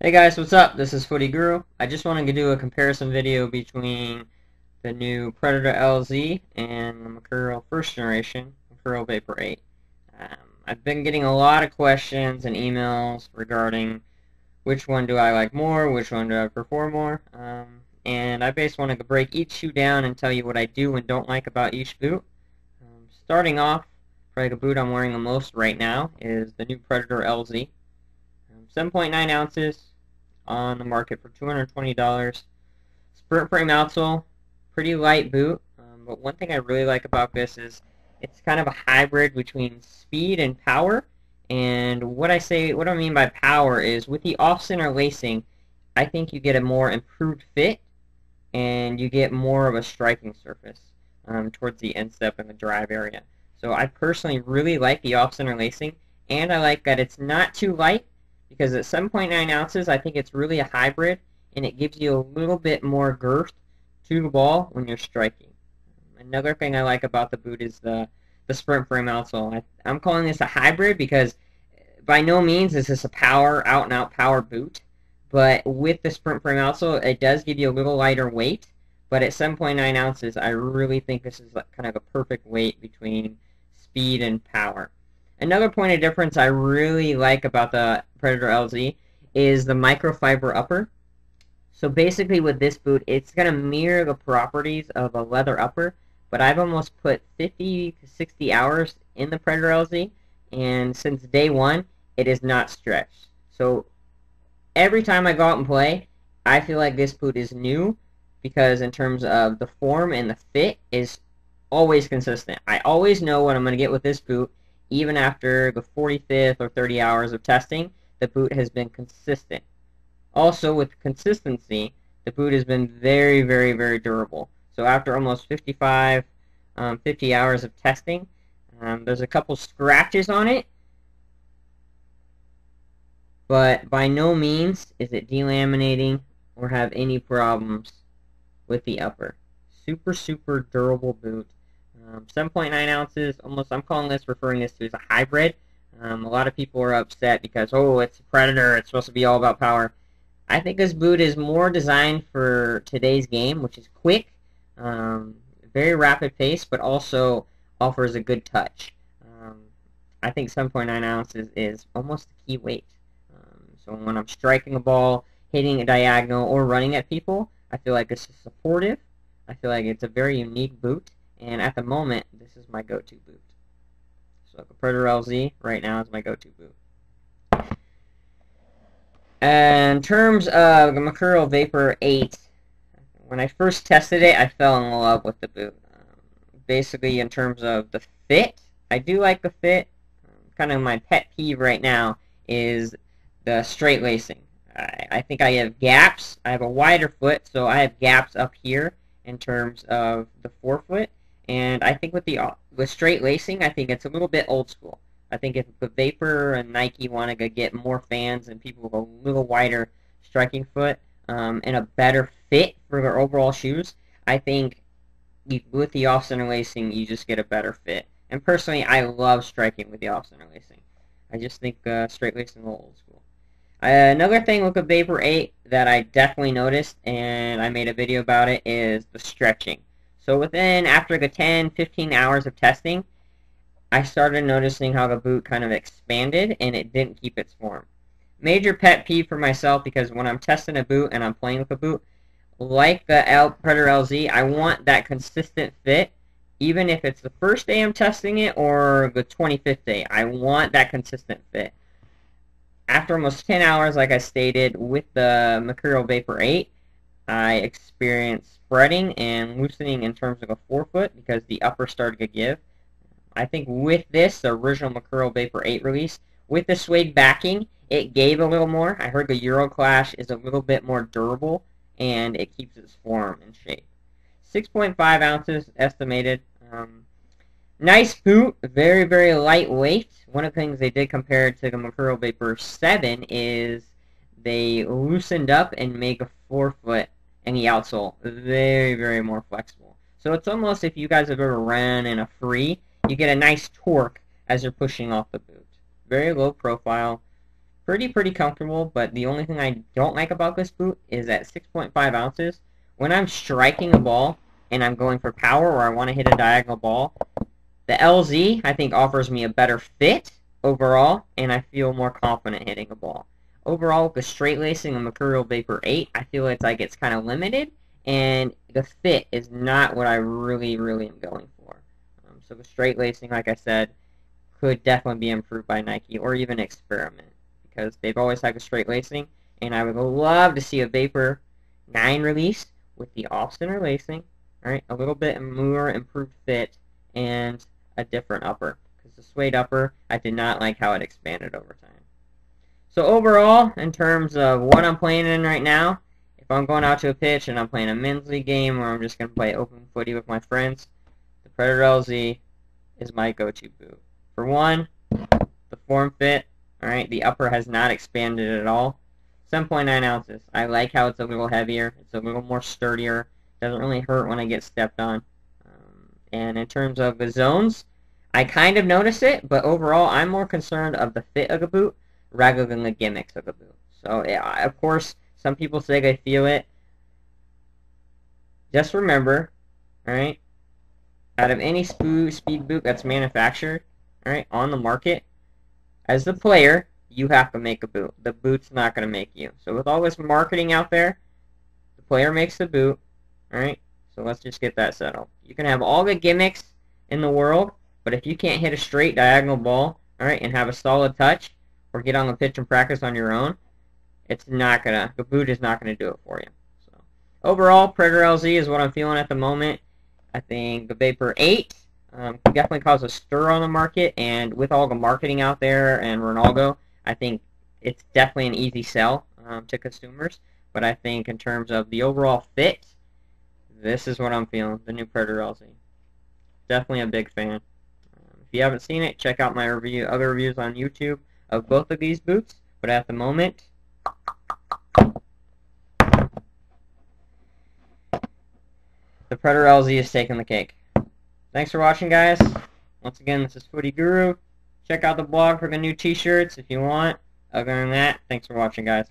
Hey guys, what's up? This is Footy Guru. I just wanted to do a comparison video between the new Predator LZ and the Mercurial first generation, Mercurial Vapor 8. Um, I've been getting a lot of questions and emails regarding which one do I like more, which one do I prefer more, and I basically wanted to break each shoe down and tell you what I do and don't like about each boot. Starting off, probably the boot I'm wearing the most right now is the new Predator LZ. 7.9 ounces, on the market for $220. Sprint frame outsole, pretty light boot. But one thing I really like about this is it's kind of a hybrid between speed and power. And what I mean by power is with the off-center lacing, I think you get a more improved fit and you get more of a striking surface towards the instep and the drive area. So I personally really like the off-center lacing, and I like that it's not too light, because at 7.9 ounces, I think it's really a hybrid, and it gives you a little bit more girth to the ball when you're striking. Another thing I like about the boot is the sprint frame outsole. I'm calling this a hybrid because by no means is this a power, out-and-out power boot, but with the sprint frame outsole, it does give you a little lighter weight, but at 7.9 ounces, I really think this is kind of a perfect weight between speed and power. Another point of difference I really like about the Predator LZ is the microfiber upper. So basically with this boot, it's going to mirror the properties of a leather upper, but I've almost put 50 to 60 hours in the Predator LZ, and since day one, it is not stretched. So every time I go out and play, I feel like this boot is new, because in terms of the form and the fit is always consistent. I always know what I'm going to get with this boot, even after the 45th or 30 hours of testing. The boot has been consistent. Also, with consistency, the boot has been very, very, very durable. So after almost 50 hours of testing, there's a couple scratches on it, but by no means is it delaminating or have any problems with the upper. Super, super durable boot. 7.9 ounces, almost, referring this to as a hybrid. A lot of people are upset because, oh, it's a Predator, it's supposed to be all about power. I think this boot is more designed for today's game, which is quick, very rapid pace, but also offers a good touch. I think 7.9 ounces is almost the key weight. So when I'm striking a ball, hitting a diagonal, or running at people, I feel like this is supportive. I feel like it's a very unique boot, and at the moment, this is my go-to boot. So the Predator LZ right now is my go-to boot. In terms of the Mercurial Vapor 8, when I first tested it, I fell in love with the boot. Basically, in terms of the fit, I do like the fit. Kind of my pet peeve right now is the straight lacing. I think I have gaps. I have a wider foot, so I have gaps up here in terms of the forefoot. And I think with straight lacing, I think it's a little bit old school. I think if the Vapor and Nike want to get more fans and people with a little wider striking foot and a better fit for their overall shoes, I think with the off-center lacing, you just get a better fit. And personally, I love striking with the off-center lacing. I just think straight lacing is a little old school. Another thing with the Vapor 8 that I definitely noticed, and I made a video about it, is the stretching. So after the 10, 15 hours of testing, I started noticing how the boot kind of expanded, and it didn't keep its form. Major pet peeve for myself, because when I'm testing a boot and I'm playing with a boot, like the Predator LZ, I want that consistent fit, even if it's the first day I'm testing it or the 25th day. I want that consistent fit. After almost 10 hours, like I stated, with the Mercurial Vapor 8, I experienced spreading and loosening in terms of a forefoot because the upper started to give. I think with this, the original Mercurial Vapor 8 release, with the suede backing, it gave a little more. I heard the Euroclash is a little bit more durable, and it keeps its form and shape. 6.5 ounces estimated. Nice boot, very, very lightweight. One of the things they did compared to the Mercurial Vapor 7 is they loosened up and make a forefoot and the outsole very, very more flexible. So it's almost, if you guys have ever ran in a free, you get a nice torque as you're pushing off the boot. Very low profile, pretty comfortable, but the only thing I don't like about this boot is at 6.5 ounces, when I'm striking a ball and I'm going for power or I want to hit a diagonal ball, the LZ, I think, offers me a better fit overall, and I feel more confident hitting a ball. Overall, with the straight lacing of Mercurial Vapor 8, I feel it's kind of limited, and the fit is not what I really am going for. So the straight lacing, like I said, could definitely be improved by Nike, or even experiment, because they've always had the straight lacing, and I would love to see a Vapor 9 release with the off-center lacing, alright, a little bit more improved fit, and a different upper, because the suede upper, I did not like how it expanded over time. So overall, in terms of what I'm playing in right now, if I'm going out to a pitch and I'm playing a men's league game, or I'm just going to play open footy with my friends, the Predator LZ is my go-to boot. For one, the form fit, alright, the upper has not expanded at all. 7.9 ounces. I like how it's a little heavier, it's a little more sturdier, doesn't really hurt when I get stepped on. And in terms of the zones, I kind of notice it, but overall, I'm more concerned of the fit of the boot rather than the gimmicks of the boot. So, yeah, of course, some people say they feel it. Just remember, alright, out of any speed boot that's manufactured, alright, on the market, as the player, you have to make a boot. The boot's not going to make you. So with all this marketing out there, the player makes the boot, alright? So let's just get that settled. You can have all the gimmicks in the world, but if you can't hit a straight diagonal ball, alright, and have a solid touch, or get on the pitch and practice on your own, the boot is not gonna do it for you. So overall, Predator LZ is what I'm feeling at the moment. I think the Vapor 8 could definitely cause a stir on the market, and with all the marketing out there and Ronaldo, I think it's definitely an easy sell to consumers. But I think in terms of the overall fit, this is what I'm feeling, the new Predator LZ. Definitely a big fan. If you haven't seen it, check out my other reviews on YouTube of both of these boots. But at the moment, the Predator LZ is taking the cake. Thanks for watching, guys. Once again, this is Footy Guru. Check out the blog for the new t-shirts if you want. Other than that, thanks for watching, guys.